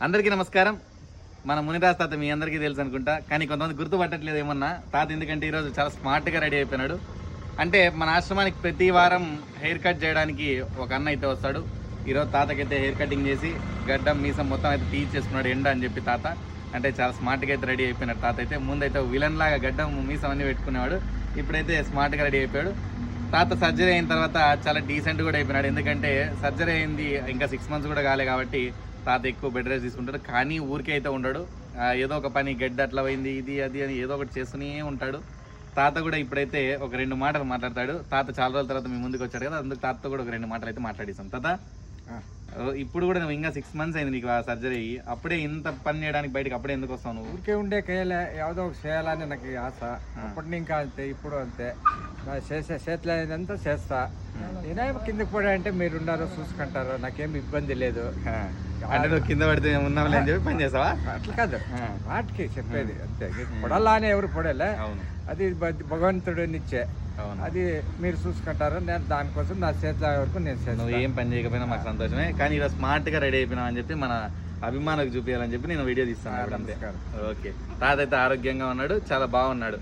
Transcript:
అందరికీ నమస్కారం. మన మునిరాజ్ తాత మీ అందరికీ తెలుసు అనుకుంటా, కానీ కొంతమంది గుర్తుపట్టట్లేదు ఏమన్నా. తాత ఎందుకంటే ఈరోజు చాలా స్మార్ట్గా రెడీ అయిపోయినాడు. అంటే మన ఆశ్రమానికి ప్రతి వారం హెయిర్ కట్ చేయడానికి ఒక అన్న అయితే వస్తాడు. ఈరోజు తాతకైతే హెయిర్ కటింగ్ చేసి గడ్డం మీసం మొత్తం అయితే తీసేసుకున్నాడు ఎండ అని చెప్పి తాత. అంటే చాలా స్మార్ట్గా అయితే రెడీ అయిపోయినాడు తాత అయితే. ముందైతే విలన్ లాగా గడ్డం మీసం అన్నీ పెట్టుకునేవాడు, ఇప్పుడైతే స్మార్ట్గా రెడీ అయిపోయాడు. తాత సర్జరీ అయిన తర్వాత చాలా డీసెంట్ కూడా అయిపోయినాడు. ఎందుకంటే సర్జరీ అయింది ఇంకా 6 months కూడా కాలే కాబట్టి తాత ఎక్కువ బెడ్ రెస్ట్ తీసుకుంటాడు. కానీ ఊరికే అయితే ఉండడు, ఏదో ఒక పని గడ్డ అట్లా పోయింది ఇది అది అని ఏదో ఒకటి చేస్తూనే ఉంటాడు. తాత కూడా ఇప్పుడైతే ఒక 2 మాటలు మాట్లాడతాడు. తాత చాలా రోజుల తర్వాత మీ ముందుకు వచ్చాడు కదా, అందుకు తాతతో కూడా ఒక 2 మాటలు అయితే మాట్లాడిస్తాం. తాత ఇప్పుడు కూడా నువ్వు ఇంకా 6 months అయింది నీకు ఆ సర్జరీ అయ్యి, అప్పుడే ఇంత పని చేయడానికి బయటకు అప్పుడే ఎందుకు వస్తావు నువ్వు? ఊరికే ఉండే కయ్యలే ఏదో ఒక చేయాలని నాకు ఆశ. అప్పటి ఇంకా అంతే, ఇప్పుడు అంతే. చేసే చేతిలో అయిందంతా చేస్తా. నేనే కిందకి పడా అంటే మీరు ఉన్నారు చూసుకుంటారు, నాకేం ఇబ్బంది లేదు. అంటే నువ్వు కింద పడితే ఉన్నావులే అని చెప్పి పని చేస్తావా? అట్లా కాదు, వాటికి చెప్పేది అంతే. పొడాలని ఎవరు పొడలే, అది భగవంతుడు నిచ్చే, అది మీరు చూసుకుంటారు. నేను దానికోసం నా చేతిలో వరకు నేను చేస్తాను. నువ్వు ఏం పని చేయకపోయినా మాకు సంతోషమే, కానీ ఇలా స్మార్ట్గా రెడీ అయిపోయినావు అని చెప్పి మన అభిమానులకు చూపించాలని చెప్పి నేను వీడియో తీస్తాను. ఓకే, తాత అయితే ఆరోగ్యంగా ఉన్నాడు, చాలా బాగున్నాడు.